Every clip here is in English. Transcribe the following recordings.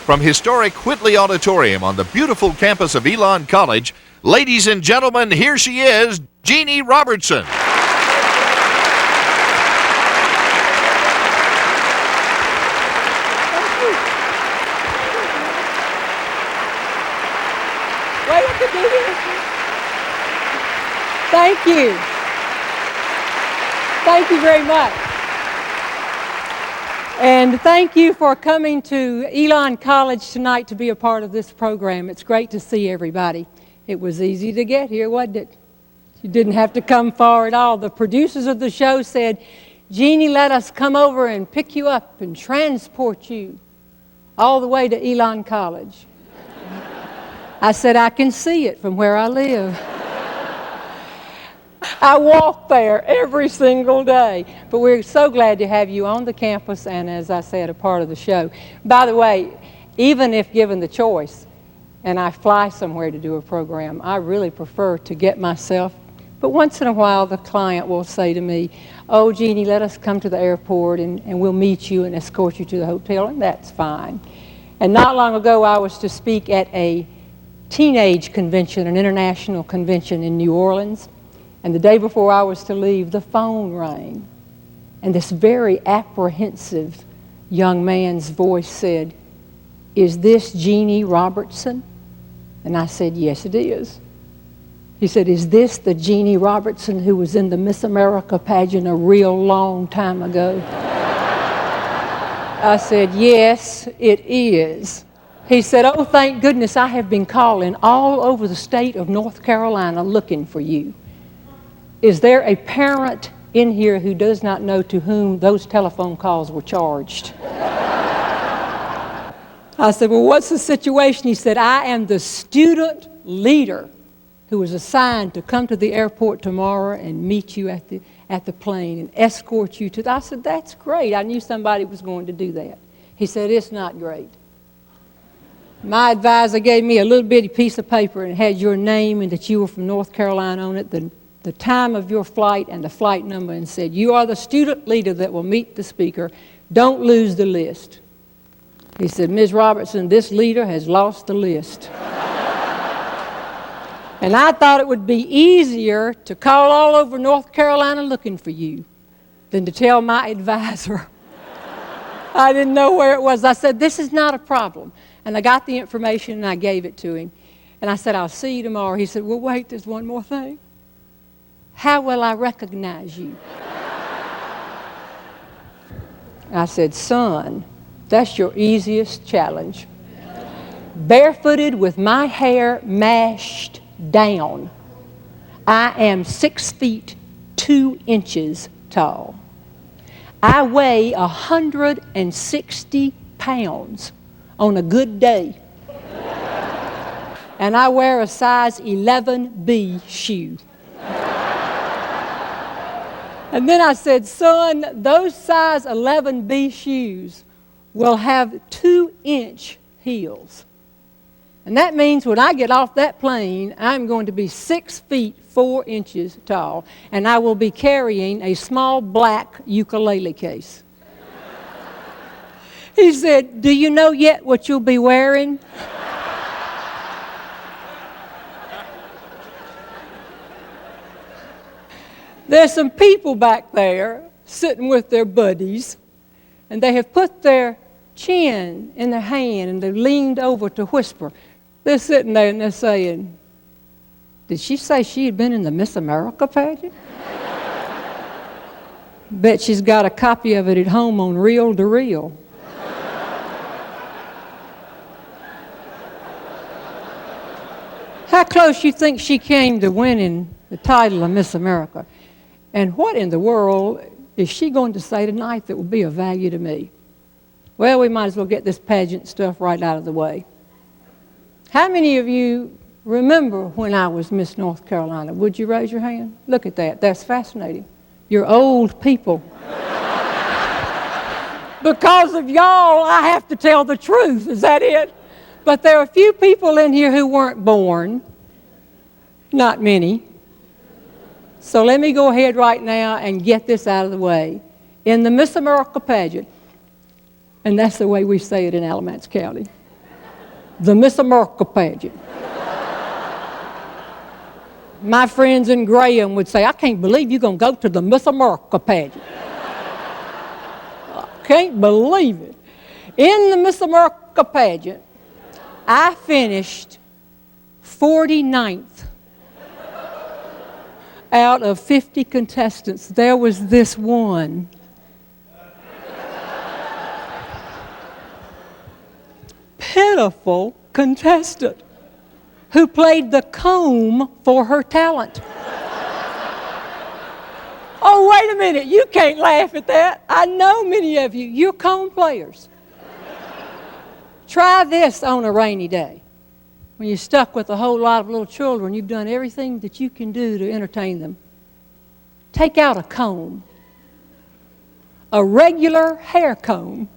From historic Whitley Auditorium on the beautiful campus of Elon College, ladies and gentlemen, here she is, Jeanne Robertson. Thank you. Thank you very much. And thank you for coming to Elon College tonight to be a part of this program. It's great to see everybody. It was easy to get here, wasn't it? You didn't have to come far at all. The producers of the show said, Jeanne, let us come over and pick you up and transport you all the way to Elon College. I said, I can see it from where I live. I walk there every single day. But we're so glad to have you on the campus and, as I said, a part of the show. By the way, even if given the choice and I fly somewhere to do a program, I really prefer to get myself. But once in a while, the client will say to me, oh, Jeanne, let us come to the airport and we'll meet you and escort you to the hotel, and that's fine. And not long ago, I was to speak at a teenage convention, an international convention in New Orleans. And the day before I was to leave, the phone rang. And this very apprehensive young man's voice said, is this Jeanne Robertson? And I said, yes, it is. He said, is this the Jeanne Robertson who was in the Miss America pageant a real long time ago? I said, yes, it is. He said, oh, thank goodness, I have been calling all over the state of North Carolina looking for you. Is there a parent in here who does not know to whom those telephone calls were charged? I said, well, what's the situation? He said, I am the student leader who was assigned to come to the airport tomorrow and meet you at the plane and escort you to. I said, that's great. I knew somebody was going to do that. He said, it's not great. My advisor gave me a little bitty piece of paper and had your name and that you were from North Carolina on it, the time of your flight and the flight number, and said, you are the student leader that will meet the speaker. Don't lose the list. He said, Ms. Robertson, this leader has lost the list. And I thought it would be easier to call all over North Carolina looking for you than to tell my advisor. I didn't know where it was. I said, this is not a problem. And I got the information and I gave it to him. And I said, I'll see you tomorrow. He said, well, wait, there's one more thing. How will I recognize you? I said, son, that's your easiest challenge. Barefooted with my hair mashed down, I am 6 feet 2 inches tall. I weigh 160 pounds on a good day. And I wear a size 11B shoe. And then I said, son, those size 11B shoes will have 2-inch heels. And that means when I get off that plane, I'm going to be 6 feet 4 inches tall, and I will be carrying a small black ukulele case. He said, do you know yet what you'll be wearing? There's some people back there sitting with their buddies, and they have put their chin in their hand, and they've leaned over to whisper. They're sitting there, and they're saying, did she say she had been in the Miss America pageant? Bet she's got a copy of it at home on reel-to-reel. How close you think she came to winning the title of Miss America? And what in the world is she going to say tonight that will be of value to me? Well, we might as well get this pageant stuff right out of the way. How many of you remember when I was Miss North Carolina? Would you raise your hand? Look at that. That's fascinating. You're old people. Because of y'all, I have to tell the truth. Is that it? But there are a few people in here who weren't born. Not many. So let me go ahead right now and get this out of the way. In the Miss America pageant, and that's the way we say it in Alamance County, the Miss America pageant. My friends in Graham would say, I can't believe you're going to go to the Miss America pageant. I can't believe it. In the Miss America pageant, I finished 49th out of 50 contestants. There was this one. Pitiful contestant who played the comb for her talent. Oh, wait a minute, you can't laugh at that. I know many of you, you're comb players. Try this on a rainy day. When you're stuck with a whole lot of little children, you've done everything that you can do to entertain them. Take out a comb, a regular hair comb,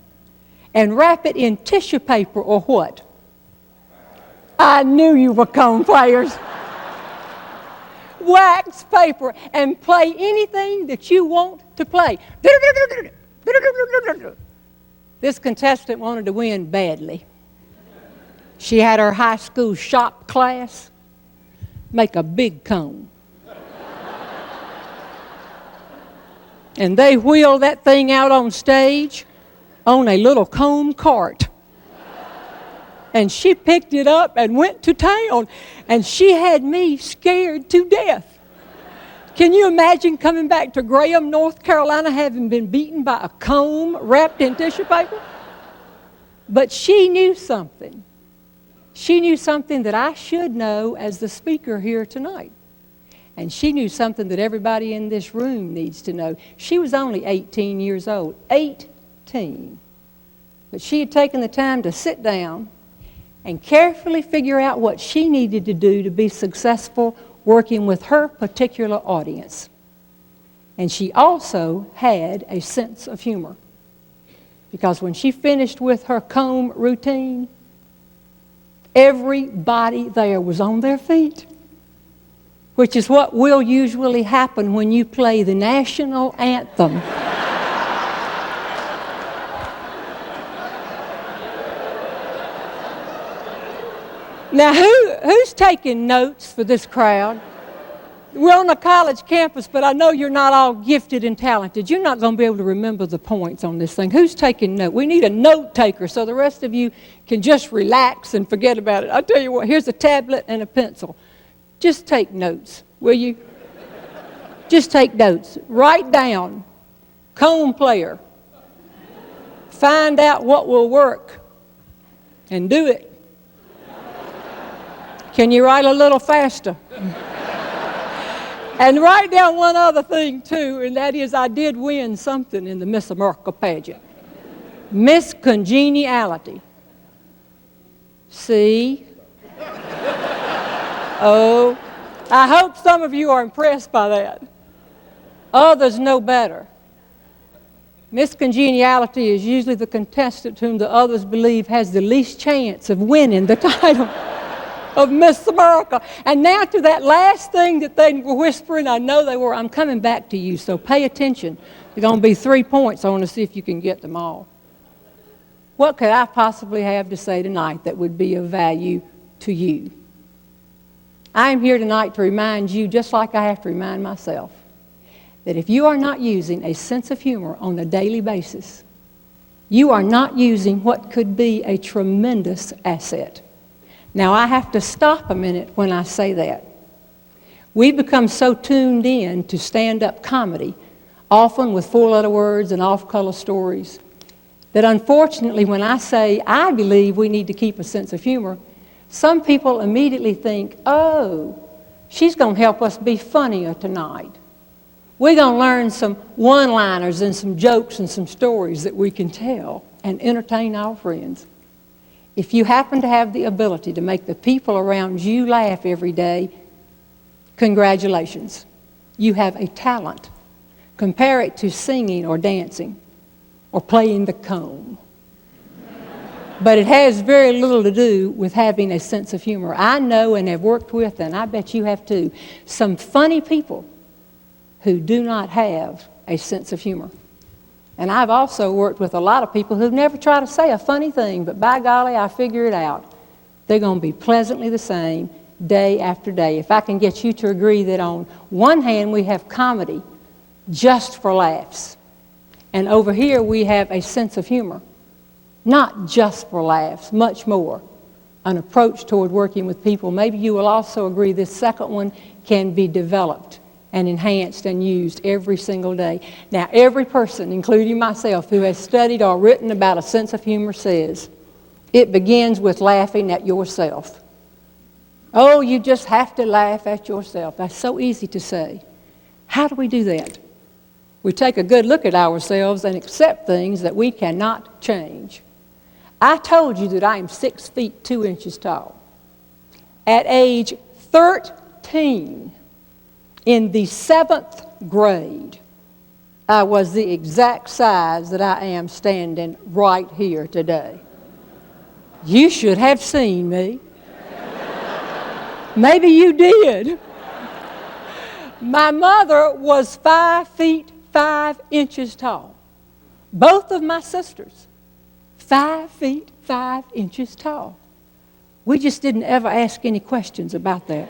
and wrap it in tissue paper or what? I knew you were comb players. Wax paper, and play anything that you want to play. This contestant wanted to win badly. She had her high school shop class make a big comb. And they wheeled that thing out on stage on a little comb cart. And she picked it up and went to town. And she had me scared to death. Can you imagine coming back to Graham, North Carolina, having been beaten by a comb wrapped in tissue paper? But she knew something. She knew something that I should know as the speaker here tonight. And she knew something that everybody in this room needs to know. She was only 18 years old. 18. But she had taken the time to sit down and carefully figure out what she needed to do to be successful working with her particular audience. And she also had a sense of humor. Because when she finished with her comb routine, everybody there was on their feet, which is what will usually happen when you play the national anthem. Now, who's taking notes for this crowd? We're on a college campus, but I know you're not all gifted and talented. You're not going to be able to remember the points on this thing. Who's taking note? We need a note taker so the rest of you can just relax and forget about it. I'll tell you what, here's a tablet and a pencil. Just take notes, will you? Just take notes. Write down, comb player. Find out what will work and do it. Can you write a little faster? And write down one other thing, too, and that is I did win something in the Miss America pageant. Miss Congeniality. See? Oh, I hope some of you are impressed by that. Others know better. Miss Congeniality is usually the contestant whom the others believe has the least chance of winning the title of Miss America. And now to that last thing that they were whispering, I know they were, I'm coming back to you, so pay attention. There's going to be 3 points. I want to see if you can get them all. What could I possibly have to say tonight that would be of value to you? I am here tonight to remind you, just like I have to remind myself, that if you are not using a sense of humor on a daily basis, you are not using what could be a tremendous asset. Now, I have to stop a minute when I say that. We've become so tuned in to stand-up comedy, often with four-letter words and off-color stories, that unfortunately when I say I believe we need to keep a sense of humor, some people immediately think, oh, she's going to help us be funnier tonight. We're going to learn some one-liners and some jokes and some stories that we can tell and entertain our friends. If you happen to have the ability to make the people around you laugh every day, congratulations. You have a talent. Compare it to singing or dancing or playing the comb. But it has very little to do with having a sense of humor. I know and have worked with, and I bet you have too, some funny people who do not have a sense of humor. And I've also worked with a lot of people who've never tried to say a funny thing, but by golly, I figure it out. They're going to be pleasantly the same day after day. If I can get you to agree that on one hand we have comedy just for laughs, and over here we have a sense of humor, not just for laughs, much more, an approach toward working with people. Maybe you will also agree this second one can be developed and enhanced and used every single day. Now, every person, including myself, who has studied or written about a sense of humor says it begins with laughing at yourself. Oh, you just have to laugh at yourself. That's so easy to say. How do we do that? We take a good look at ourselves and accept things that we cannot change. I told you that I am 6 feet 2 inches tall. At age 13, in the 7th grade, I was the exact size that I am standing right here today. You should have seen me. Maybe you did. My mother was 5 feet 5 inches tall. Both of my sisters, 5 feet 5 inches tall. We just didn't ever ask any questions about that.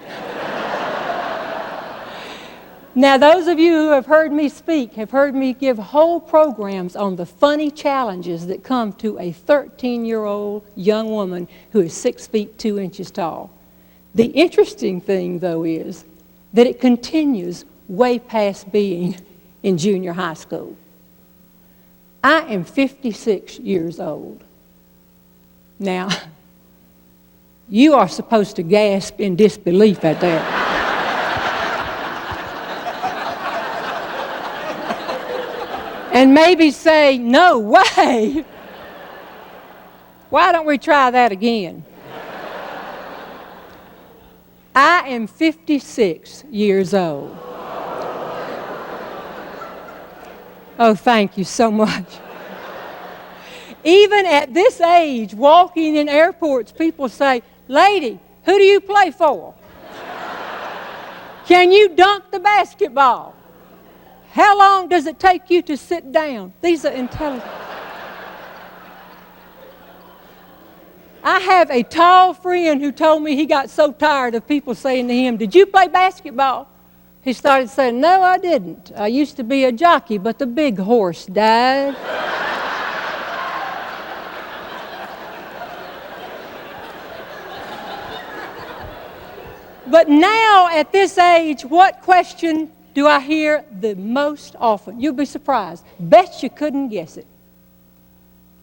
Now, those of you who have heard me speak have heard me give whole programs on the funny challenges that come to a 13-year-old young woman who is 6 feet 2 inches tall. The interesting thing, though, is that it continues way past being in junior high school. I am 56 years old. Now, you are supposed to gasp in disbelief at that. And maybe say, no way. Why don't we try that again? I am 56 years old. Oh, thank you so much. Even at this age, walking in airports, people say, lady, who do you play for? Can you dunk the basketball? How long does it take you to sit down? These are intelligent. I have a tall friend who told me he got so tired of people saying to him, did you play basketball? He started saying, no, I didn't. I used to be a jockey, but the big horse died. But now, at this age, what question do I hear the most often? You'll be surprised. Bet you couldn't guess it.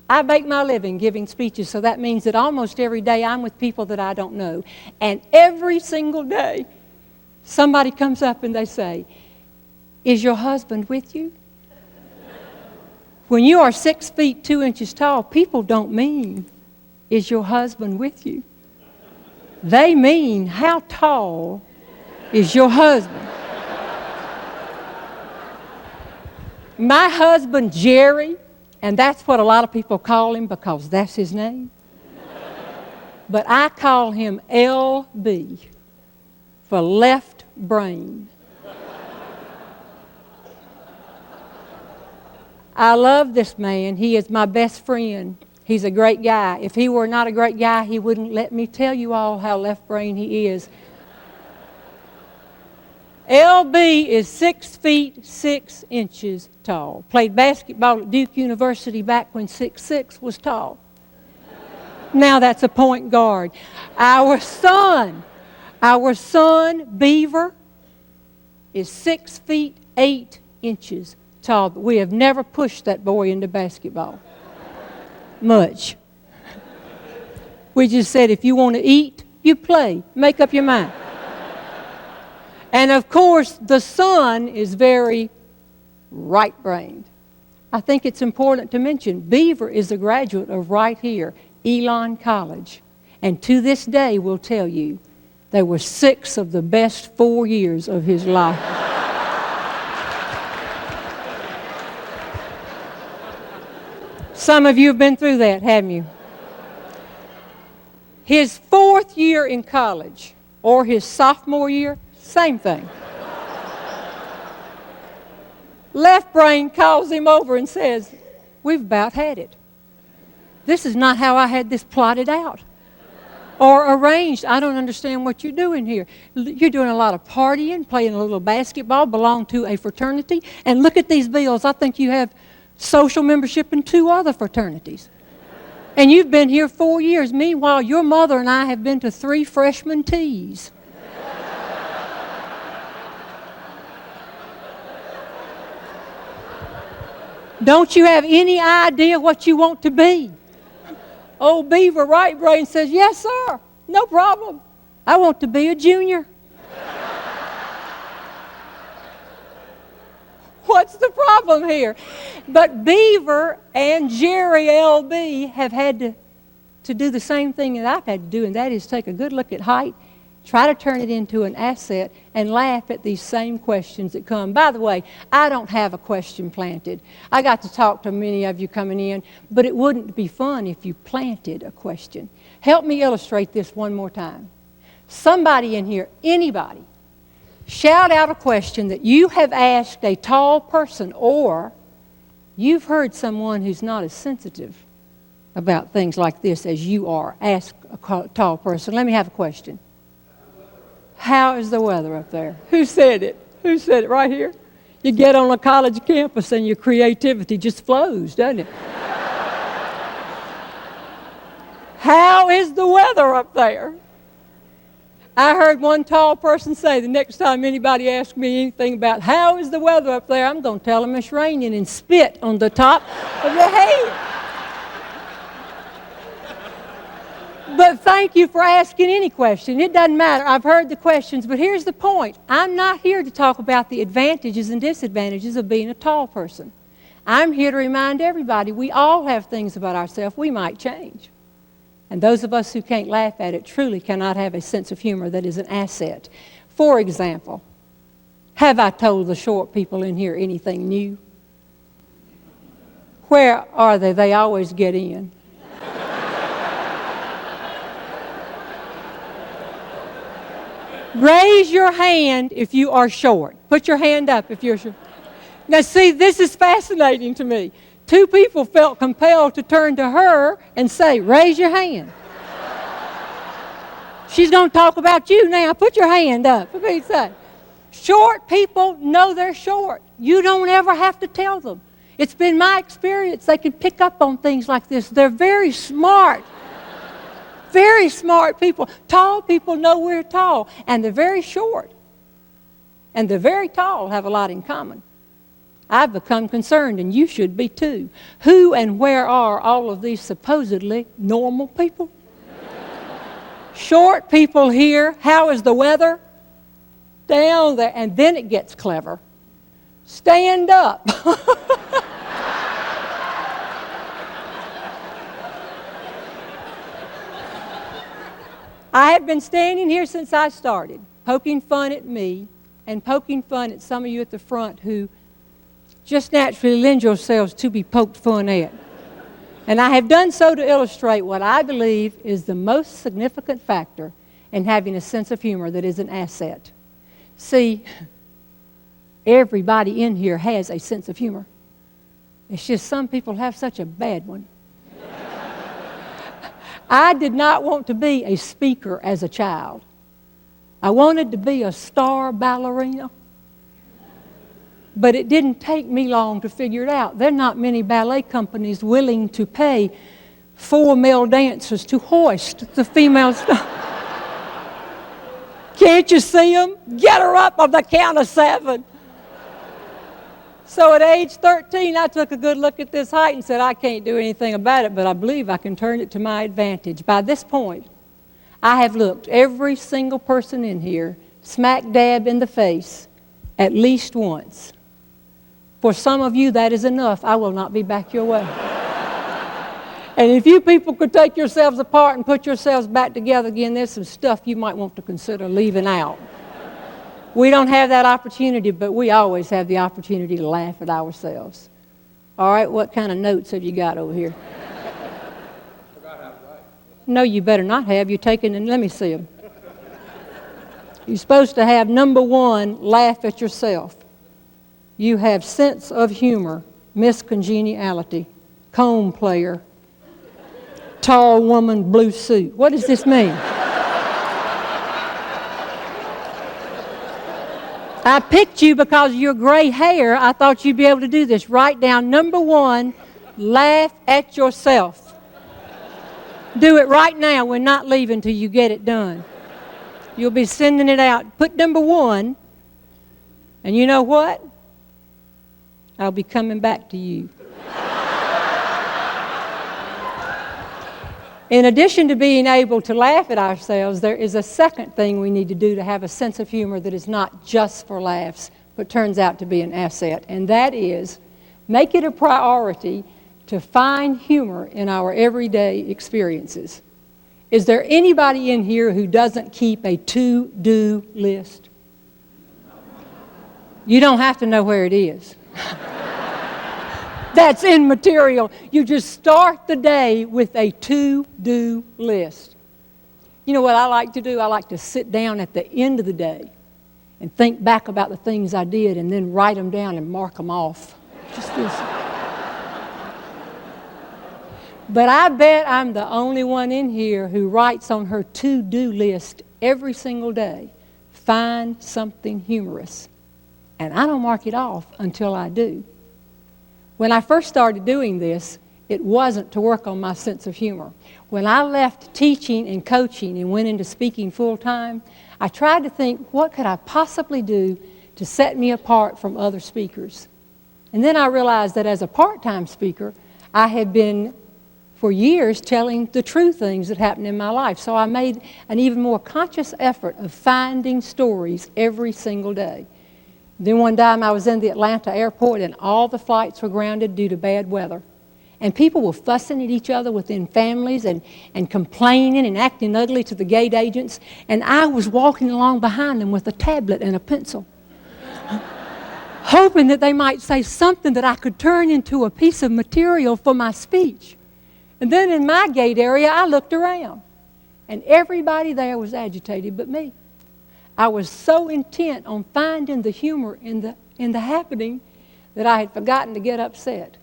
I make my living giving speeches, so that means that almost every day I'm with people that I don't know. And every single day, somebody comes up and they say, is your husband with you? When you are 6 feet 2 inches tall, people don't mean, is your husband with you? They mean, how tall is your husband? My husband, Jerry, and that's what a lot of people call him because that's his name. But I call him LB for left brain. I love this man. He is my best friend. He's a great guy. If he were not a great guy, he wouldn't let me tell you all how left brain he is. LB is 6 feet 6 inches tall. Played basketball at Duke University back when 6'6" was tall. Now that's a point guard. Our son Beaver is 6 feet 8 inches tall. But we have never pushed that boy into basketball much. We just said, if you want to eat, you play. Make up your mind. And of course, the son is very right-brained. I think it's important to mention, Beaver is a graduate of right here, Elon College. And to this day will tell you, they were 6 of the best 4 years of his life. Some of you have been through that, haven't you? His 4th year in college, or his sophomore year, same thing. Left brain calls him over and says, we've about had it. This is not how I had this plotted out. Or arranged. I don't understand what you're doing here. You're doing a lot of partying, playing a little basketball, belong to a fraternity, and look at these bills. I think you have social membership in 2 other fraternities. And you've been here 4 years. Meanwhile, your mother and I have been to 3 freshman teas. Don't you have any idea what you want to be? Old Beaver Right Brain says, yes, sir, no problem. I want to be a junior. What's the problem here? But Beaver and Jerry LB have had to do the same thing that I've had to do, and that is take a good look at height, try to turn it into an asset, and laugh at these same questions that come. By the way, I don't have a question planted. I got to talk to many of you coming in, but it wouldn't be fun if you planted a question. Help me illustrate this one more time. Somebody in here, anybody, shout out a question that you have asked a tall person, or you've heard someone who's not as sensitive about things like this as you are. Ask a tall person. Let me have a question. How is the weather up there? Who said it? Who said it? Right here? You get on a college campus and your creativity just flows, doesn't it? How is the weather up there? I heard one tall person say, the next time anybody asks me anything about how is the weather up there, I'm going to tell them it's raining and spit on the top of their head. But thank you for asking any question. It doesn't matter. I've heard the questions, but here's the point. I'm not here to talk about the advantages and disadvantages of being a tall person. I'm here to remind everybody we all have things about ourselves we might change. And those of us who can't laugh at it truly cannot have a sense of humor that is an asset. For example, have I told the short people in here anything new? Where are they? They always get in. Raise your hand if you are short. Put your hand up if you're short. Now see, this is fascinating to me. 2 people felt compelled to turn to her and say, raise your hand. She's going to talk about you now. Put your hand up. For Pete's sake. Short people know they're short. You don't ever have to tell them. It's been my experience. They can pick up on things like this. They're very smart. Very smart people. Tall people know we're tall, and the very short and the very tall have a lot in common. I've become concerned, and you should be too. Who and where are all of these supposedly normal people? Short people here, how is the weather? Down there, and then it gets clever. Stand up. I have been standing here since I started, poking fun at me and poking fun at some of you at the front who just naturally lend yourselves to be poked fun at. And I have done so to illustrate what I believe is the most significant factor in having a sense of humor that is an asset. See, everybody in here has a sense of humor. It's just some people have such a bad one. I did not want to be a speaker as a child. I wanted to be a star ballerina. But it didn't take me long to figure it out. There are not many ballet companies willing to pay 4 male dancers to hoist the female star. Can't you see them? Get her up on the count of 7. So at age 13, I took a good look at this height and said, I can't do anything about it, but I believe I can turn it to my advantage. By this point, I have looked every single person in here smack dab in the face at least once. For some of you, that is enough. I will not be back your way. And if you people could take yourselves apart and put yourselves back together again, there's some stuff you might want to consider leaving out. We don't have that opportunity, but we always have the opportunity to laugh at ourselves. All right, what kind of notes have you got over here? Forgot how to write. No, you better not have. You're taking, and let me see them. You're supposed to have number 1, laugh at yourself. You have sense of humor, miscongeniality, comb player, tall woman, blue suit. What does this mean? I picked you because of your gray hair. I thought you'd be able to do this. Write down number 1, laugh at yourself. Do it right now. We're not leaving till you get it done. You'll be sending it out. Put number 1, and you know what? I'll be coming back to you. In addition to being able to laugh at ourselves, there is a second thing we need to do to have a sense of humor that is not just for laughs, but turns out to be an asset. And that is, make it a priority to find humor in our everyday experiences. Is there anybody in here who doesn't keep a to-do list? You don't have to know where it is. That's immaterial. You just start the day with a to-do list. You know what I like to do? I like to sit down at the end of the day and think back about the things I did and then write them down and mark them off. Just this. But I bet I'm the only one in here who writes on her to-do list every single day, find something humorous. And I don't mark it off until I do. When I first started doing this, it wasn't to work on my sense of humor. When I left teaching and coaching and went into speaking full-time, I tried to think, what could I possibly do to set me apart from other speakers? And then I realized that as a part-time speaker, I had been, for years, telling the true things that happened in my life. So I made an even more conscious effort of finding stories every single day. Then one time I was in the Atlanta airport and all the flights were grounded due to bad weather. And people were fussing at each other within families and complaining and acting ugly to the gate agents. And I was walking along behind them with a tablet and a pencil, hoping that they might say something that I could turn into a piece of material for my speech. And then in my gate area, I looked around. And everybody there was agitated but me. I was so intent on finding the humor in the happening that I had forgotten to get upset.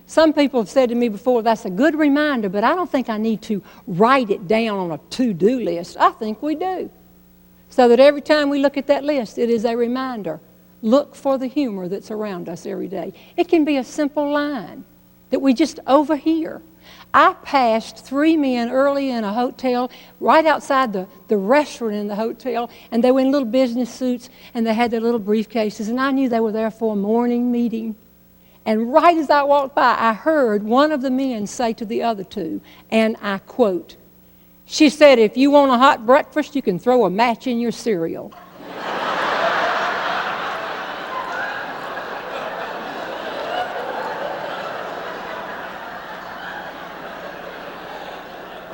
Some people have said to me before, that's a good reminder, but I don't think I need to write it down on a to-do list. I think we do. So that every time we look at that list, it is a reminder. Look for the humor that's around us every day. It can be a simple line that we just overhear. I passed 3 men early in a hotel right outside the restaurant in the hotel, and they were in little business suits, and they had their little briefcases, and I knew they were there for a morning meeting. And right as I walked by, I heard one of the men say to the other two, and I quote, she said, "If you want a hot breakfast, you can throw a match in your cereal."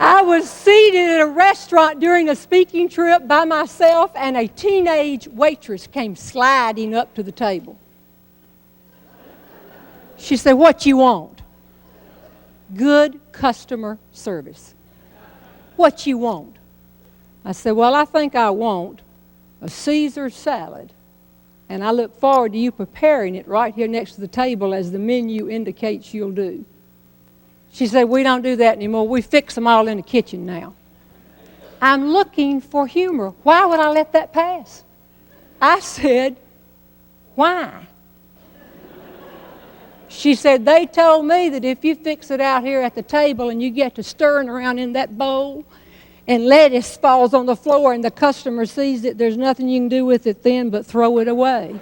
I was seated at a restaurant during a speaking trip by myself, and a teenage waitress came sliding up to the table. She said, "What you want?" Good customer service. "What you want?" I said, "Well, I think I want a Caesar salad, and I look forward to you preparing it right here next to the table as the menu indicates you'll do." She said, "We don't do that anymore. We fix them all in the kitchen now." I'm looking for humor. Why would I let that pass? I said, "Why?" She said, "They told me that if you fix it out here at the table and you get to stirring around in that bowl and lettuce falls on the floor and the customer sees it, there's nothing you can do with it then but throw it away."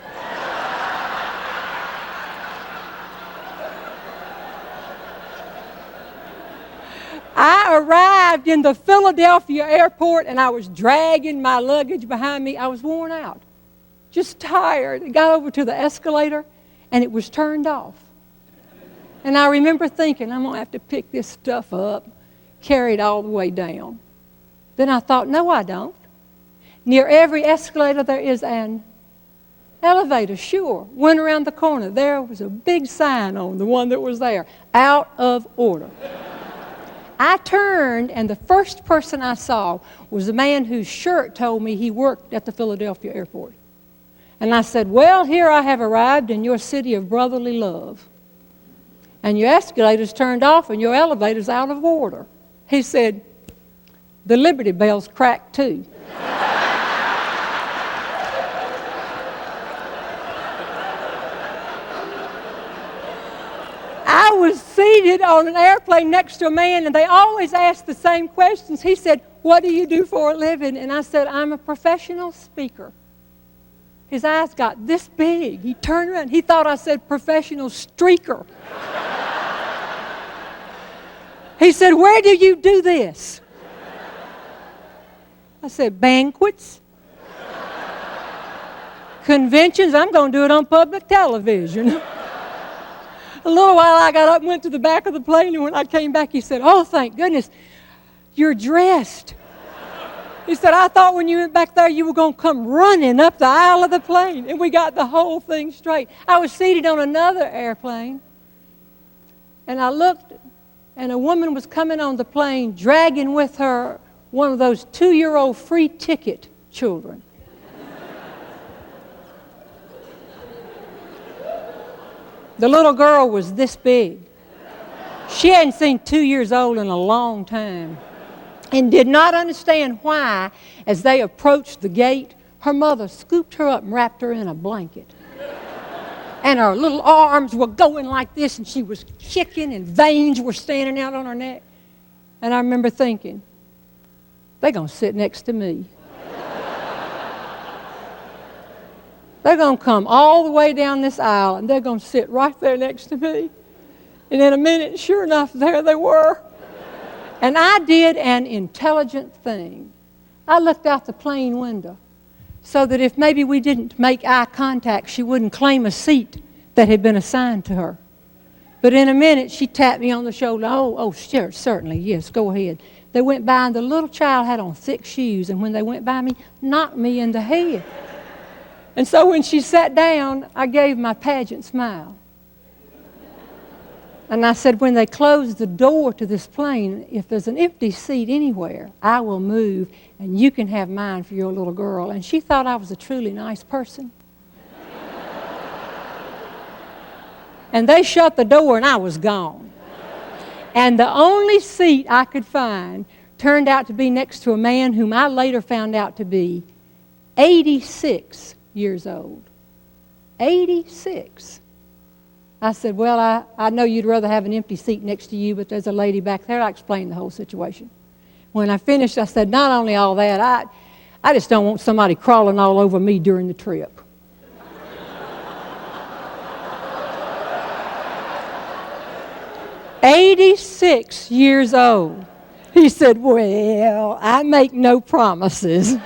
I arrived in the Philadelphia airport and I was dragging my luggage behind me. I was worn out, just tired. I got over to the escalator and it was turned off. And I remember thinking, I'm going to have to pick this stuff up, carry it all the way down. Then I thought, no, I don't. Near every escalator there is an elevator, sure. Went around the corner. There was a big sign on the one that was there, "Out of order." I turned, and the first person I saw was a man whose shirt told me he worked at the Philadelphia airport. And I said, "Well, here I have arrived in your city of brotherly love. And your escalator's turned off and your elevator's out of order." He said, "The Liberty Bell's cracked too." seated on an airplane next to a man, and they always ask the same questions. He said, "What do you do for a living?" And I said, "I'm a professional speaker." His eyes got this big. He turned around. He thought I said professional streaker. He said, "Where do you do this?" I said, "Banquets, conventions. I'm going to do it on public television." A little while I got up and went to the back of the plane, and when I came back, he said, "Oh, thank goodness, you're dressed." He said, "I thought when you went back there you were going to come running up the aisle of the plane." And we got the whole thing straight. I was seated on another airplane, and I looked, and a woman was coming on the plane dragging with her one of those 2-year-old free ticket children. The little girl was this big. She hadn't seen 2 years old in a long time, and did not understand why, as they approached the gate, her mother scooped her up and wrapped her in a blanket. And her little arms were going like this, and she was kicking, and veins were standing out on her neck. And I remember thinking, they're going to sit next to me. They're going to come all the way down this aisle, and they're going to sit right there next to me. And in a minute, sure enough, there they were. And I did an intelligent thing. I looked out the plane window so that if maybe we didn't make eye contact, she wouldn't claim a seat that had been assigned to her. But in a minute, she tapped me on the shoulder. Oh, sure, certainly, yes, go ahead. They went by, and the little child had on thick shoes, and when they went by me, knocked me in the head. And so when she sat down, I gave my pageant smile. And I said, when they close the door to this plane, if there's an empty seat anywhere, I will move, and you can have mine for your little girl. And she thought I was a truly nice person. And they shut the door, and I was gone. And the only seat I could find turned out to be next to a man whom I later found out to be 86 years old. 86. I said, "Well, I know you'd rather have an empty seat next to you, but there's a lady back there." I explained the whole situation. When I finished, I said, "Not only all that, I just don't want somebody crawling all over me during the trip." "86 years old." He said, "Well, I make no promises."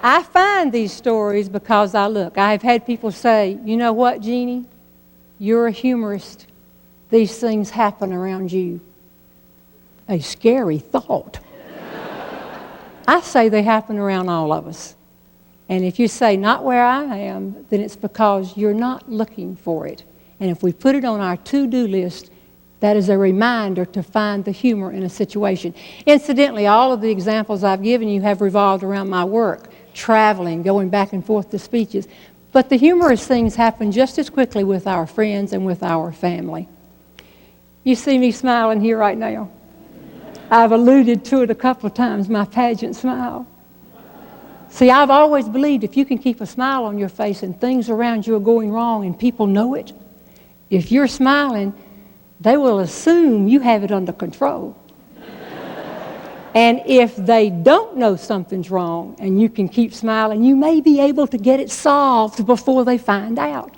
I find these stories because I've had people say, "You know what, Jeannie? You're a humorist. These things happen around you." A scary thought. I say they happen around all of us. And if you say, "Not where I am," then it's because you're not looking for it. And if we put it on our to-do list, that is a reminder to find the humor in a situation. Incidentally, all of the examples I've given you have revolved around my work, traveling, going back and forth to speeches. But the humorous things happen just as quickly with our friends and with our family. You see me smiling here right now. I've alluded to it a couple of times, my pageant smile. See, I've always believed if you can keep a smile on your face and things around you are going wrong and people know it, if you're smiling, they will assume you have it under control. And if they don't know something's wrong and you can keep smiling, you may be able to get it solved before they find out.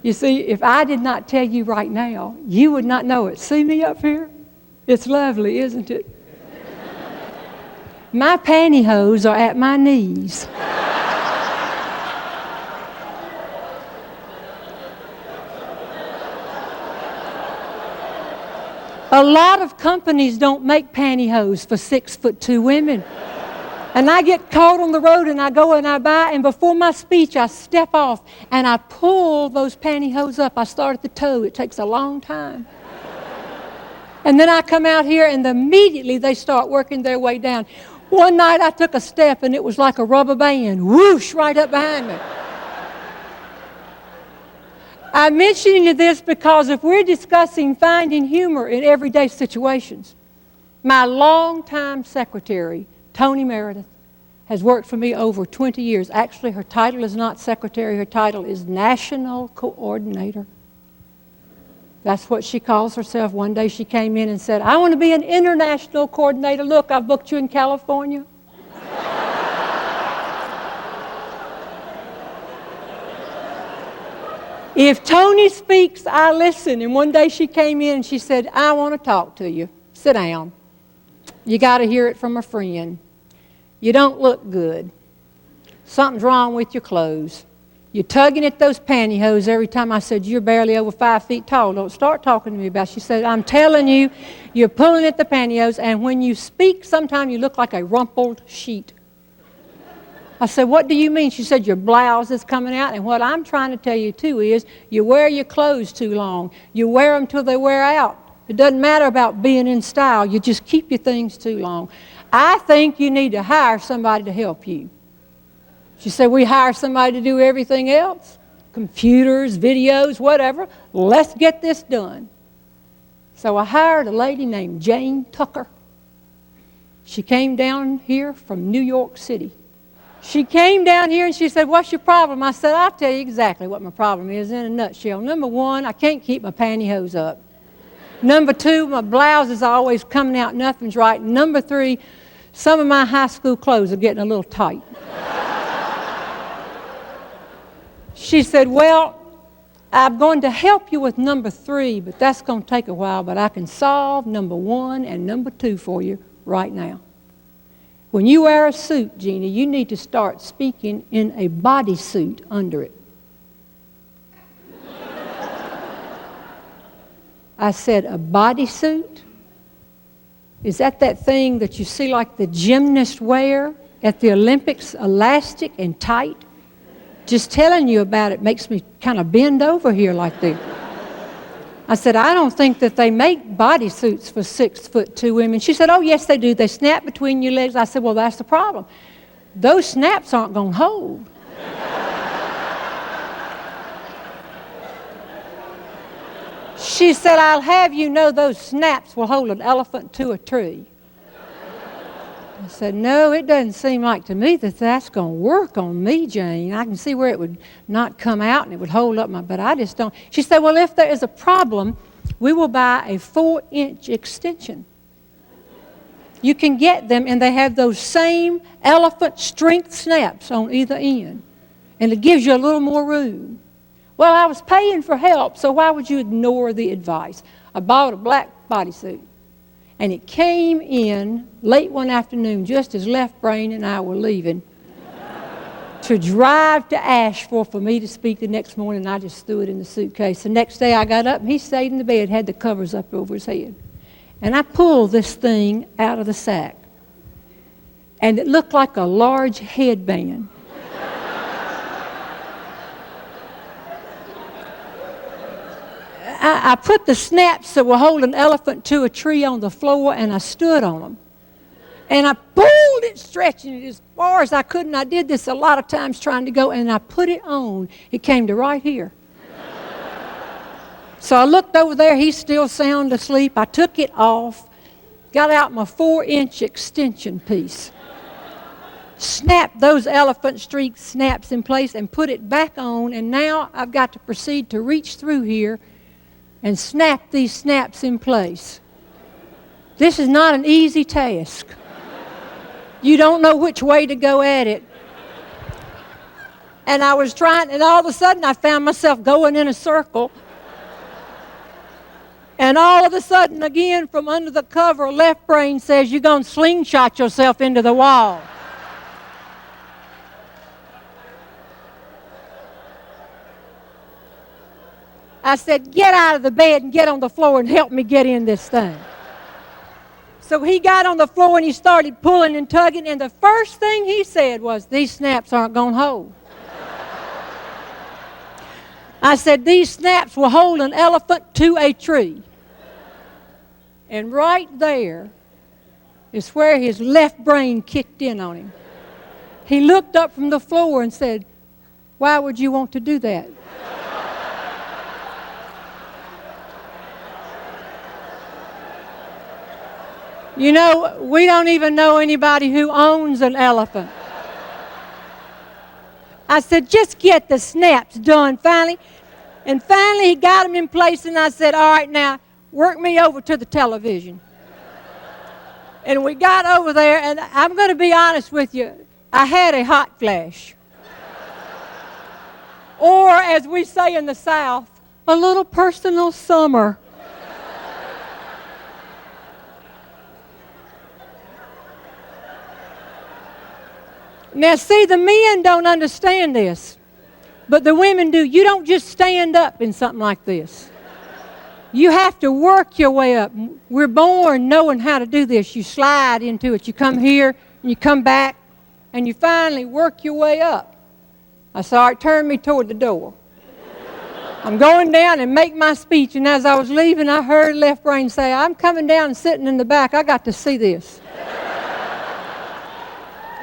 You see, if I did not tell you right now, you would not know it. See me up here? It's lovely, isn't it? My pantyhose are at my knees. A lot of companies don't make pantyhose for 6'2" women. And I get caught on the road and I go and I buy, and before my speech I step off and I pull those pantyhose up. I start at the toe. It takes a long time. And then I come out here and immediately they start working their way down. One night I took a step and it was like a rubber band, whoosh, right up behind me. I'm mentioning you this because if we're discussing finding humor in everyday situations, my longtime secretary, Tony Meredith, has worked for me over 20 years. Actually, her title is not secretary. Her title is national coordinator. That's what she calls herself. One day she came in and said, I want to be an international coordinator. Look, I've booked you in California. If Tony speaks, I listen. And one day she came in and she said, I want to talk to you. Sit down. You got to hear it from a friend. You don't look good. Something's wrong with your clothes. You're tugging at those pantyhose every time. I said, you're barely over 5 feet tall. Don't start talking to me about it. She said, I'm telling you, you're pulling at the pantyhose, and when you speak, sometimes you look like a rumpled sheet. I said, what do you mean? She said, your blouse is coming out, and what I'm trying to tell you, too, is you wear your clothes too long. You wear them till they wear out. It doesn't matter about being in style. You just keep your things too long. I think you need to hire somebody to help you. She said, we hire somebody to do everything else, computers, videos, whatever. Let's get this done. So I hired a lady named Jane Tucker. She came down here from New York City. She came down here and she said, what's your problem? I said, I'll tell you exactly what my problem is in a nutshell. Number one, I can't keep my pantyhose up. Number two, my blouse is always coming out, nothing's right. Number three, some of my high school clothes are getting a little tight. She said, well, I'm going to help you with number three, but that's going to take a while, but I can solve number one and number two for you right now. When you wear a suit, Jeannie, you need to start speaking in a bodysuit under it. I said, a bodysuit? Is that thing that you see like the gymnasts wear at the Olympics, elastic and tight? Just telling you about it makes me kind of bend over here like this. I said, I don't think that they make bodysuits for 6'2" women. She said, oh, yes, they do. They snap between your legs. I said, well, that's the problem. Those snaps aren't going to hold. She said, I'll have you know those snaps will hold an elephant to a tree. I said, no, it doesn't seem like to me that that's going to work on me, Jane. I can see where it would not come out and it would hold up but I just don't. She said, well, if there is a problem, we will buy a 4-inch extension. You can get them, and they have those same elephant strength snaps on either end. And it gives you a little more room. Well, I was paying for help, so why would you ignore the advice? I bought a black bodysuit. And it came in late one afternoon, just as Left Brain and I were leaving, to drive to Asheville for me to speak the next morning. I just threw it in the suitcase. The next day I got up, and he stayed in the bed, had the covers up over his head. And I pulled this thing out of the sack. And it looked like a large headband. I put the snaps that will hold an elephant to a tree on the floor, and I stood on them. And I pulled it, stretching it as far as I could, and I did this a lot of times trying to go, and I put it on. It came to right here. So I looked over there. He's still sound asleep. I took it off, got out my 4-inch extension piece, snapped those elephant streak snaps in place, and put it back on, and now I've got to proceed to reach through here and snap these snaps in place. This is not an easy task. You don't know which way to go at it. And I was trying, and all of a sudden I found myself going in a circle. And all of a sudden, again, from under the cover, Left Brain says, you're going to slingshot yourself into the wall. I said, get out of the bed and get on the floor and help me get in this thing. So he got on the floor and he started pulling and tugging, and the first thing he said was, these snaps aren't going to hold. I said, these snaps will hold an elephant to a tree. And right there is where his left brain kicked in on him. He looked up from the floor and said, why would you want to do that? You know, we don't even know anybody who owns an elephant. I said, just get the snaps done finally. And finally he got them in place, and I said, all right, now work me over to the television. And we got over there, and I'm going to be honest with you, I had a hot flash. Or, as we say in the South, a little personal summer. Now, see, the men don't understand this, but the women do. You don't just stand up in something like this. You have to work your way up. We're born knowing how to do this. You slide into it. You come here, and you come back, and you finally work your way up. I said, all right, turn me toward the door. I'm going down and make my speech, and as I was leaving, I heard left brain say, I'm coming down and sitting in the back. I got to see this.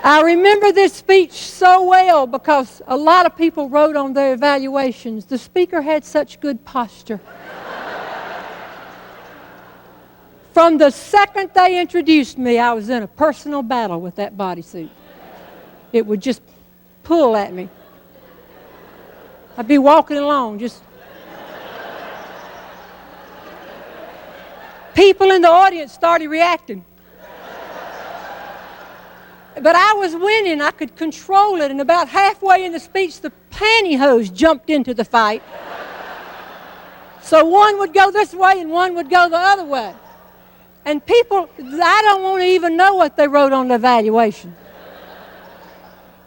I remember this speech so well because a lot of people wrote on their evaluations, the speaker had such good posture. From the second they introduced me, I was in a personal battle with that bodysuit. It would just pull at me. I'd be walking along, just... People in the audience started reacting. But I was winning. I could control it. And about halfway in the speech, the pantyhose jumped into the fight. So one would go this way and one would go the other way. And people, I don't want to even know what they wrote on the evaluation.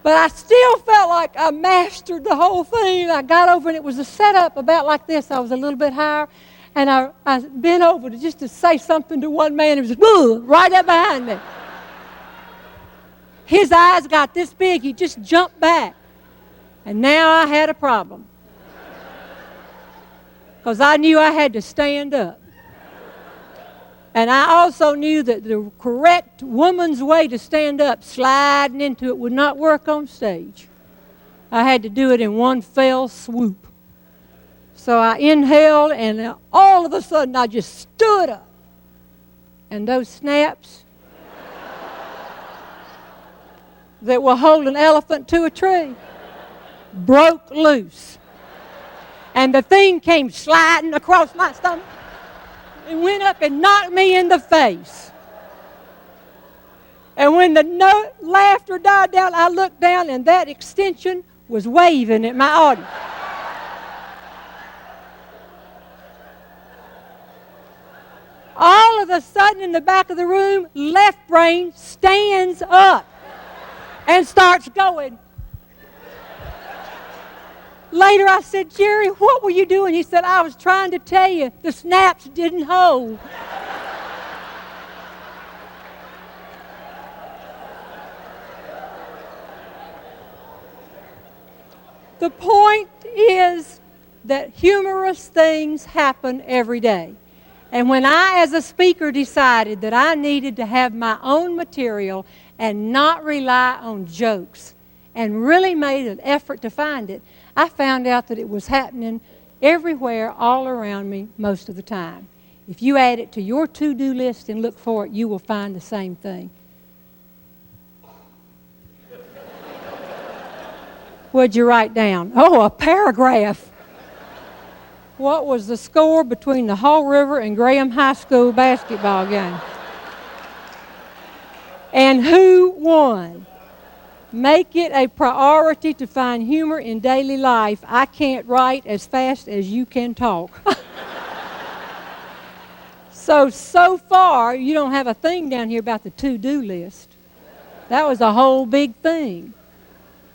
But I still felt like I mastered the whole thing. I got over, and it was a setup about like this. I was a little bit higher, and I bent over just to say something to one man. It was just, woo, right up behind me. His eyes got this big. He just jumped back. And now I had a problem. Because I knew I had to stand up. And I also knew that the correct woman's way to stand up, sliding into it, would not work on stage. I had to do it in one fell swoop. So I inhaled, and all of a sudden I just stood up. And those snaps that will hold an elephant to a tree broke loose. And the thing came sliding across my stomach. It went up and knocked me in the face. And when the laughter died down, I looked down, and that extension was waving at my audience. All of a sudden, in the back of the room, left brain stands up and starts going. Later I said, Jerry, what were you doing? He said, I was trying to tell you, the snaps didn't hold. The point is that humorous things happen every day. And when I, as a speaker, decided that I needed to have my own material and not rely on jokes, and really made an effort to find it, I found out that it was happening everywhere, all around me, most of the time. If you add it to your to-do list and look for it, you will find the same thing. What'd you write down? Oh, a paragraph. What was the score between the Haw River and Graham High School basketball game? And who won? Make it a priority to find humor in daily life. I can't write as fast as you can talk. So far, you don't have a thing down here about the to-do list. That was a whole big thing.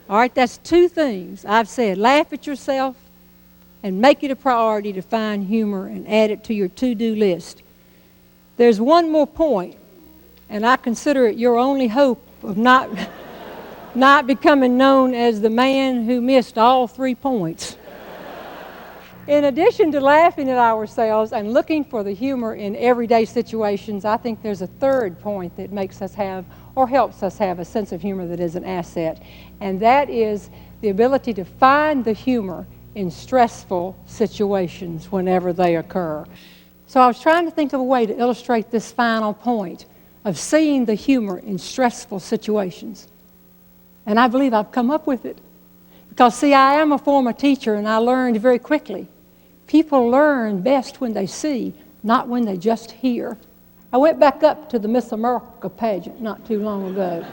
All right, that's two things. I've said, laugh at yourself and make it a priority to find humor and add it to your to-do list. There's one more point, and I consider it your only hope of not becoming known as the man who missed all 3 points. In addition to laughing at ourselves and looking for the humor in everyday situations, I think there's a third point that makes us have, or helps us have, a sense of humor that is an asset, and that is the ability to find the humor in stressful situations whenever they occur. So I was trying to think of a way to illustrate this final point of seeing the humor in stressful situations. And I believe I've come up with it. Because, see, I am a former teacher, and I learned very quickly. People learn best when they see, not when they just hear. I went back up to the Miss America pageant not too long ago.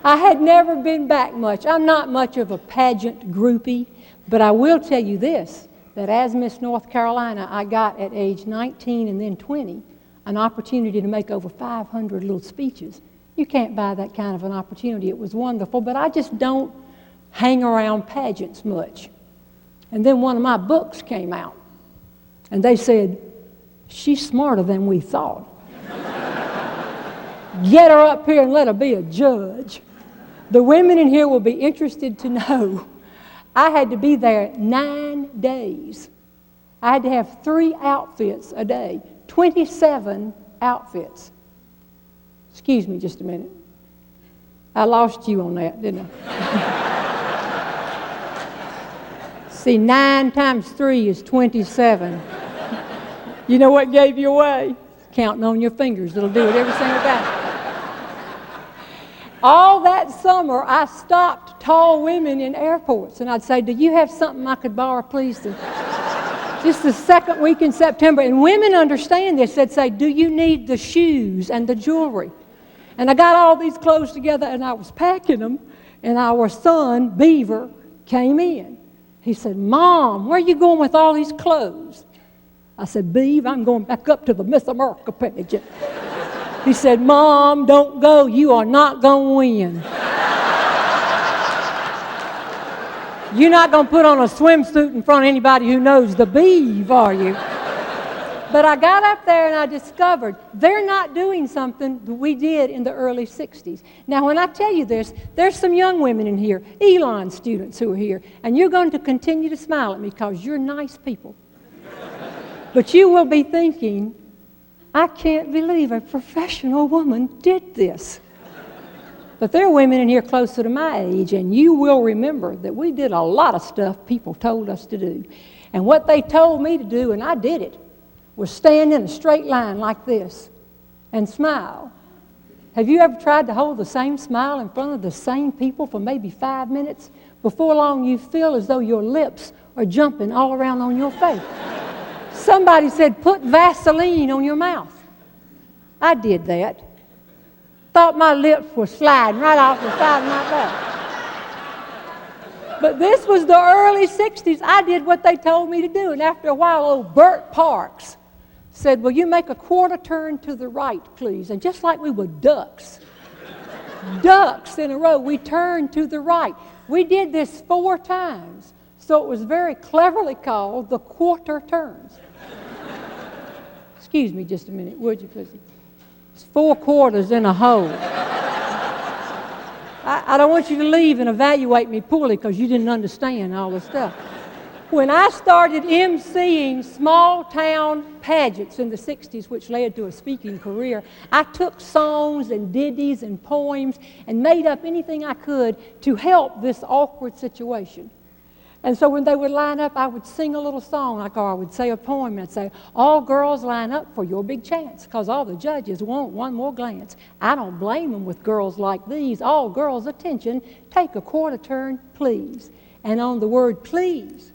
I had never been back much. I'm not much of a pageant groupie, but I will tell you this, that as Miss North Carolina, I got at age 19 and then 20 an opportunity to make over 500 little speeches. You can't buy that kind of an opportunity. It was wonderful, but I just don't hang around pageants much. And then one of my books came out, and they said, she's smarter than we thought. Get her up here and let her be a judge. The women in here will be interested to know I had to be there 9 days. I had to have 3 outfits a day, 27 outfits. Excuse me just a minute. I lost you on that, didn't I? See, 9 times 3 is 27. You know what gave you away? Counting on your fingers. It'll do it every single time. All that summer, I stopped tall women in airports, and I'd say, do you have something I could borrow, please? Just the second week in September. And women understand this. They'd say, do you need the shoes and the jewelry? And I got all these clothes together, and I was packing them, and our son, Beaver, came in. He said, Mom, where are you going with all these clothes? I said, Beav, I'm going back up to the Miss America pageant. He said, Mom, don't go. You are not going to win. You're not going to put on a swimsuit in front of anybody who knows the Beav, are you? But I got up there and I discovered they're not doing something that we did in the early 60s. Now, when I tell you this, there's some young women in here, Elon students who are here, and you're going to continue to smile at me because you're nice people. But you will be thinking, I can't believe a professional woman did this. But there are women in here closer to my age, and you will remember that we did a lot of stuff people told us to do. And what they told me to do, and I did it, was stand in a straight line like this and smile. Have you ever tried to hold the same smile in front of the same people for maybe 5 minutes? Before long, you feel as though your lips are jumping all around on your face. Somebody said, put Vaseline on your mouth. I did that. Thought my lips were sliding right off the side of my mouth. But this was the early 60s. I did what they told me to do. And after a while, old Bert Parks said, will you make a quarter turn to the right, please? And just like we were ducks in a row, we turned to the right. We did this 4 times. So it was very cleverly called the quarter turns. Excuse me just a minute, would you, please? It's 4 quarters in a hole. I don't want you to leave and evaluate me poorly because you didn't understand all the stuff. When I started emceeing small-town pageants in the 60s, which led to a speaking career, I took songs and ditties and poems and made up anything I could to help this awkward situation. And so when they would line up, I would sing a little song, or I would say a poem, and I'd say, all girls line up for your big chance, because all the judges want one more glance. I don't blame them with girls like these. All girls, attention, take a quarter turn, please. And on the word please,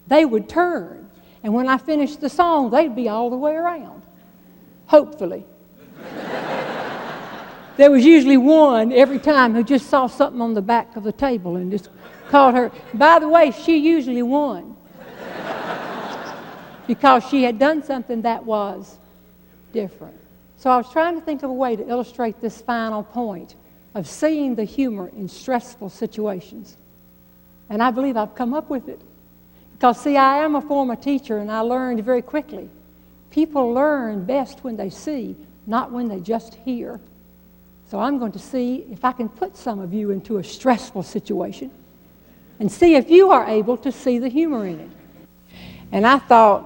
they would turn. And when I finished the song, they'd be all the way around, hopefully. There was usually one every time who just saw something on the back of the table and just called her. By the way, she usually won because she had done something that was different. So I was trying to think of a way to illustrate this final point of seeing the humor in stressful situations. And I believe I've come up with it. Because, see, I am a former teacher, and I learned very quickly. People learn best when they see, not when they just hear. So I'm going to see if I can put some of you into a stressful situation and see if you are able to see the humor in it. And I thought,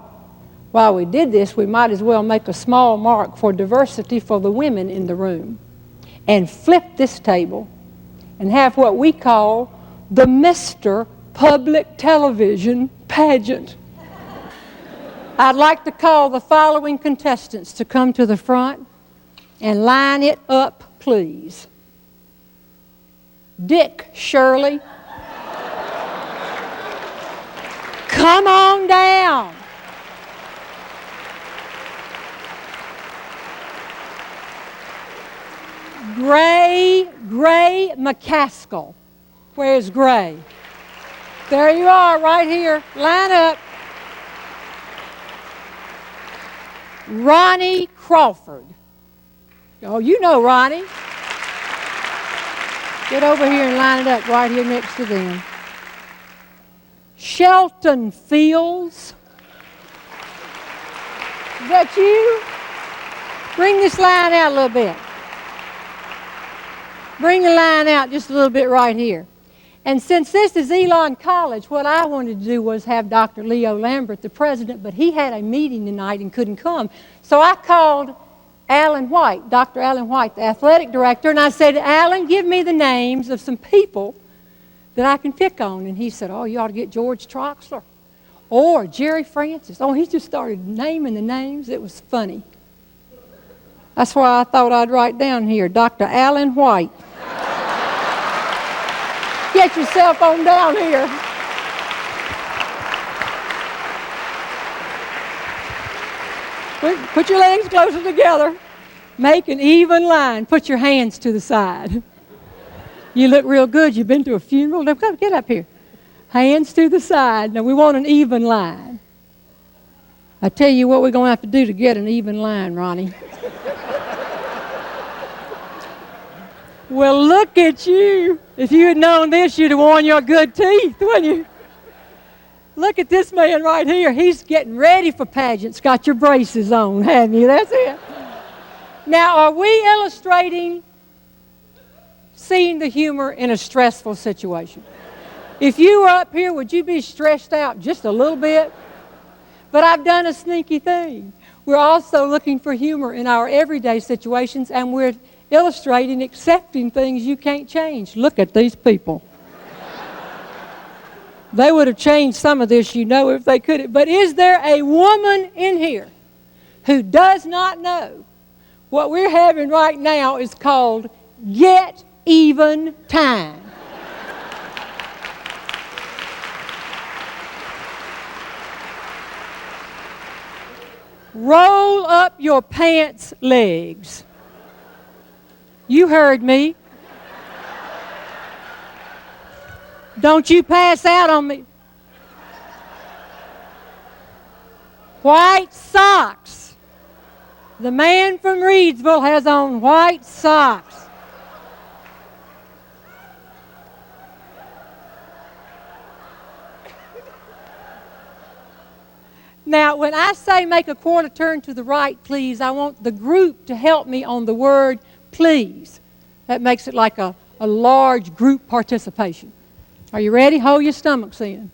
while we did this, we might as well make a small mark for diversity for the women in the room and flip this table and have what we call the Mr. Public Television Pageant. I'd like to call the following contestants to come to the front and line it up, please. Dick Shirley. Come on down. Gray McCaskill. Where's Gray? There you are, right here. Line up. Ronnie Crawford. Oh, you know Ronnie. Get over here and line it up right here next to them. Shelton Fields. Is that you? Bring this line out a little bit. Bring the line out just a little bit right here. And since this is Elon College, what I wanted to do was have Dr. Leo Lambert, the president, but he had a meeting tonight and couldn't come. So I called Alan White, Dr. Alan White, the athletic director, and I said, Alan, give me the names of some people that I can pick on. And he said, oh, you ought to get George Troxler or Jerry Francis. Oh, he just started naming the names. It was funny. That's why I thought I'd write down here, Dr. Alan White. Get yourself on down here. Put your legs closer together. Make an even line. Put your hands to the side. You look real good. You've been to a funeral. Now, come, get up here. Hands to the side. Now, we want an even line. I tell you what we're going to have to do to get an even line, Ronnie. Well, look at you. If you had known this, you'd have worn your good teeth, wouldn't you? Look at this man right here. He's getting ready for pageants. Got your braces on, haven't you? That's it. Now, are we illustrating seeing the humor in a stressful situation? If you were up here, would you be stressed out just a little bit? But I've done a sneaky thing. We're also looking for humor in our everyday situations, and we're illustrating accepting things you can't change. Look at these people. They would have changed some of this, you know, if they could. But is there a woman in here who does not know what we're having right now is called Get Even Time? Roll up your pants legs. You heard me. Don't you pass out on me. White socks. The man from Reedsville has on white socks. Now, when I say make a quarter turn to the right, please, I want the group to help me on the word please. That makes it like a large group participation. Are you ready? Hold your stomachs in.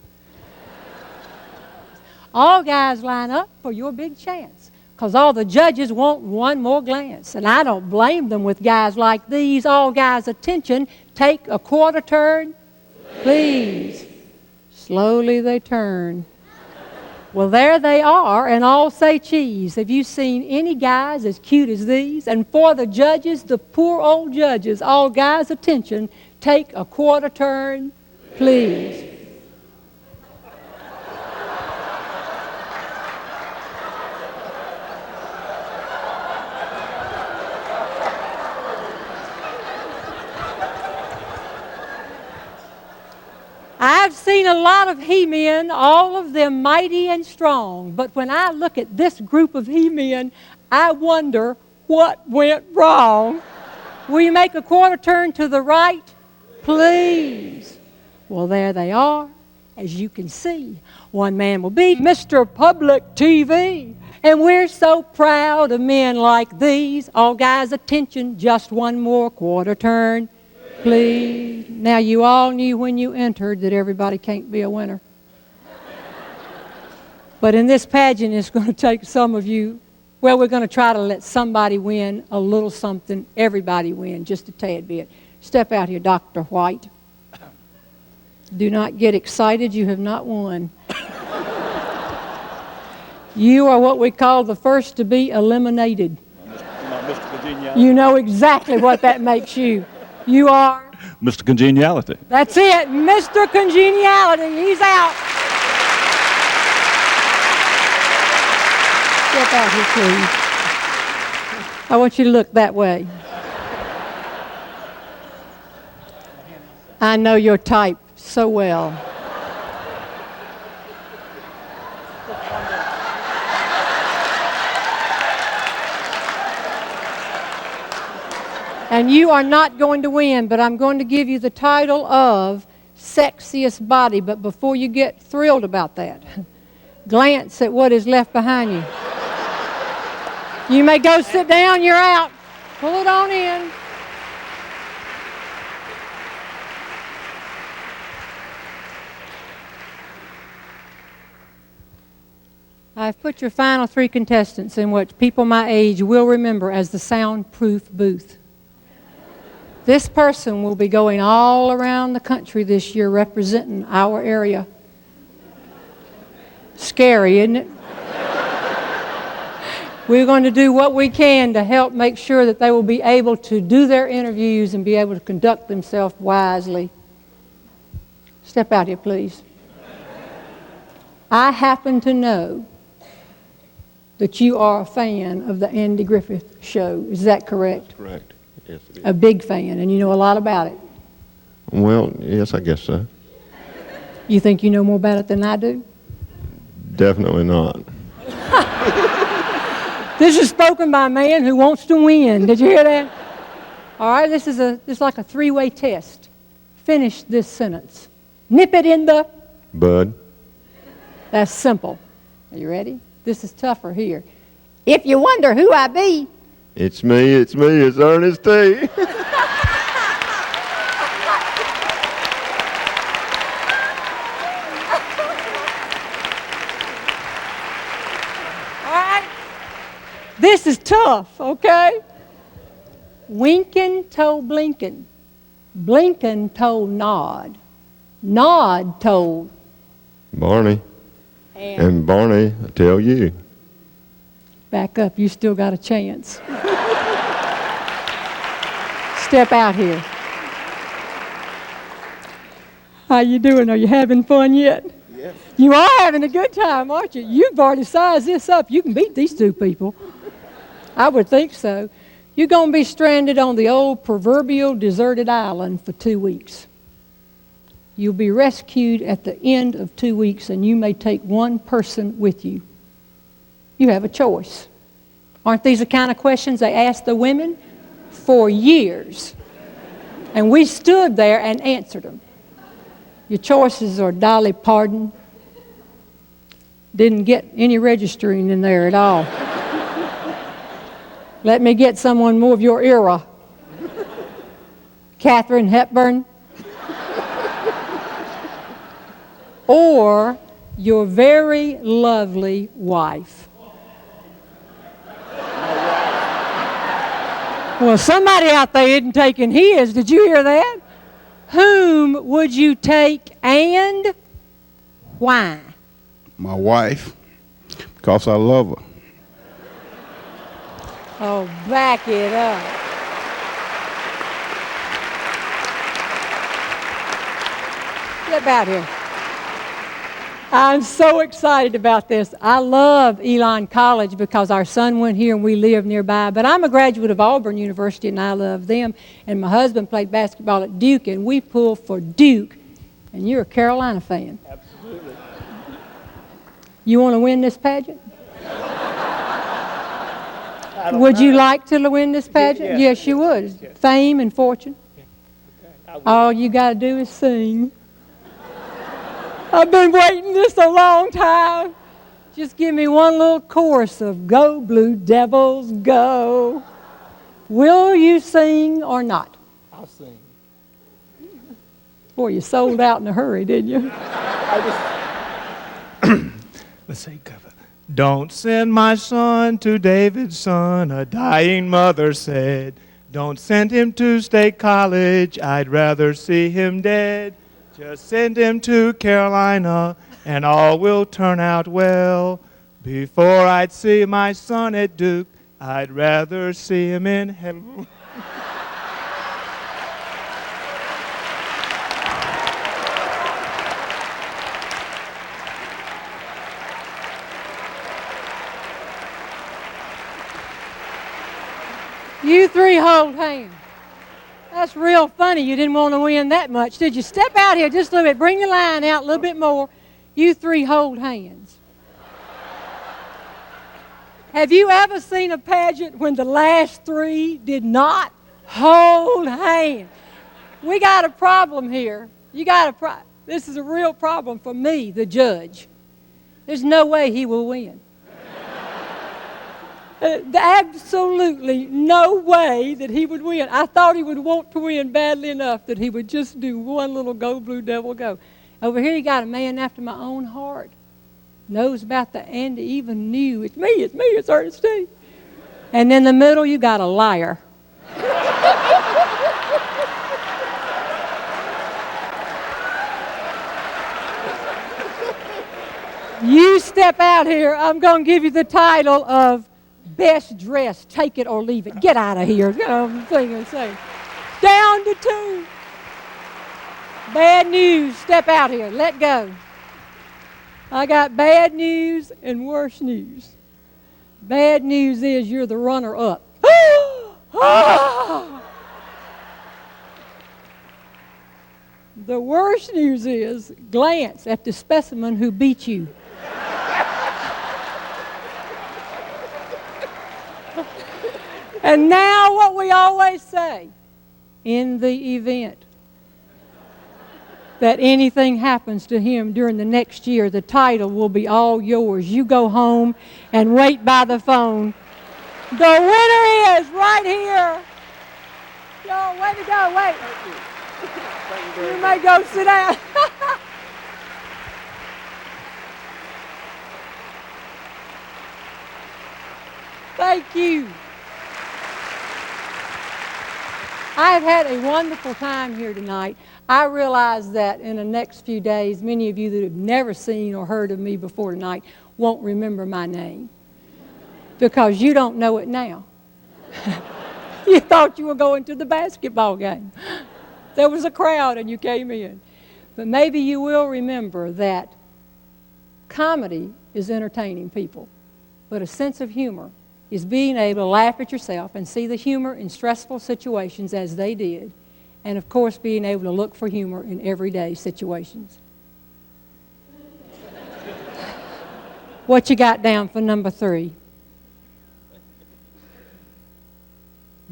All guys line up for your big chance because all the judges want one more glance. And I don't blame them with guys like these. All guys, attention, take a quarter turn, please. Slowly they turn. Well, there they are, and all say cheese. Have you seen any guys as cute as these? And for the judges, the poor old judges, all guys, attention, take a quarter turn, please. I've seen a lot of he-men, all of them mighty and strong. But when I look at this group of he-men, I wonder what went wrong. Will you make a quarter turn to the right, please? Well, there they are, as you can see. One man will be Mr. Public TV. And we're so proud of men like these. All guys, attention, just one more quarter turn, please. Now, you all knew when you entered that everybody can't be a winner. But in this pageant, it's going to take some of you. Well, we're going to try to let somebody win a little something, everybody win just a tad bit. Step out here, Dr. White. Do not get excited. You have not won. You are what we call the first to be eliminated. You know exactly what that makes you. You are? Mr. Congeniality. That's it, Mr. Congeniality. He's out. Step out here, please. I want you to look that way. I know your type so well. And you are not going to win, but I'm going to give you the title of Sexiest Body. But before you get thrilled about that, glance at what is left behind you. You may go sit down, you're out. Pull it on in. I've put your final 3 contestants in what people my age will remember as the soundproof booth. This person will be going all around the country this year representing our area. Scary, isn't it? We're going to do what we can to help make sure that they will be able to do their interviews and be able to conduct themselves wisely. Step out here, please. I happen to know that you are a fan of the Andy Griffith Show. Is that correct? That's correct. Yes, it is. A big fan, and you know a lot about it. Well, yes, I guess so. You think you know more about it than I do? Definitely not. This is spoken by a man who wants to win. Did you hear that? All right, this is like a 3-way test. Finish this sentence. Nip it in the Bud. That's simple. Are you ready? This is tougher here. If you wonder who I be. It's me, it's Ernest T. All right. This is tough, okay? Winkin told Blinken. Blinken told Nod. Nod told Barney. And Barney, I tell you. Back up, you still got a chance. Step out here. How you doing? Are you having fun yet? Yes. You are having a good time, aren't you? You've already sized this up. You can beat these 2 people. I would think so. You're going to be stranded on the old proverbial deserted island for 2 weeks. You'll be rescued at the end of 2 weeks, and you may take 1 person with you. You have a choice. Aren't these the kind of questions they ask the women? For years. And we stood there and answered them. Your choices are Dolly Parton. Didn't get any registering in there at all. Let me get someone more of your era. Katharine Hepburn. Or your very lovely wife. Well, somebody out there isn't taking his. Did you hear that? Whom would you take and why? My wife, because I love her. Oh, back it up. Get out here. I'm so excited about this. I love Elon College because our son went here and we live nearby. But I'm a graduate of Auburn University and I love them. And my husband played basketball at Duke and we pull for Duke. And you're a Carolina fan. Absolutely. You want to win this pageant? Would you like to win this pageant? Yes, you would. Yes. Fame and fortune. Okay. All you got to do is sing. I've been waiting this a long time. Just give me one little chorus of Go Blue Devils, go. Will you sing or not? I'll sing. Boy, you sold out in a hurry, didn't you? Let's say cover. Don't send my son to David's son, a dying mother said. Don't send him to State College, I'd rather see him dead. Just send him to Carolina, and all will turn out well. Before I'd see my son at Duke, I'd rather see him in heaven. You three hold hands. That's real funny. You didn't want to win that much, did you? Step out here just a little bit. Bring the line out a little bit more. You three hold hands. Have you ever seen a pageant when the last three did not hold hands? We got a problem here. This is a real problem for me, the judge. There's no way he will win. Absolutely no way that he would win. I thought he would want to win badly enough that he would just do one little go blue devil go. Over here you got a man after my own heart. Knows about the Andy, even knew it's me, it's Ernestine. And in the middle you got a liar. You step out here, I'm going to give you the title of Best Dressed, take it or leave it. Get out of here. You know what I'm saying? Down to 2. Bad news, step out here, let go. I got bad news and worse news. Bad news is you're the runner-up. The worst news is glance at the specimen who beat you. And now what we always say, in the event that anything happens to him during the next year, the title will be all yours. You go home and wait by the phone. The winner is right here. Yo, way to go, wait. You may go sit down. Thank you. I've had a wonderful time here tonight. I realize that in the next few days, many of you that have never seen or heard of me before tonight won't remember my name because you don't know it now. You thought you were going to the basketball game. There was a crowd and you came in. But maybe you will remember that comedy is entertaining people, but a sense of humor is being able to laugh at yourself and see the humor in stressful situations as they did, and of course being able to look for humor in everyday situations. What you got down for number 3?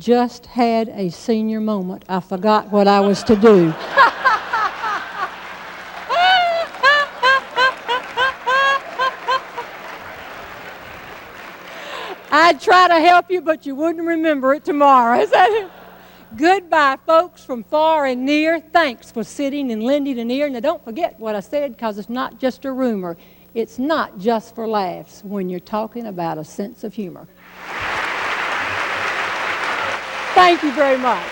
Just had a senior moment. I forgot what I was to do. I'd try to help you, but you wouldn't remember it tomorrow. Is that it? Goodbye, folks from far and near. Thanks for sitting and lending an ear. Now, don't forget what I said, because it's not just a rumor. It's not just for laughs when you're talking about a sense of humor. Thank you very much.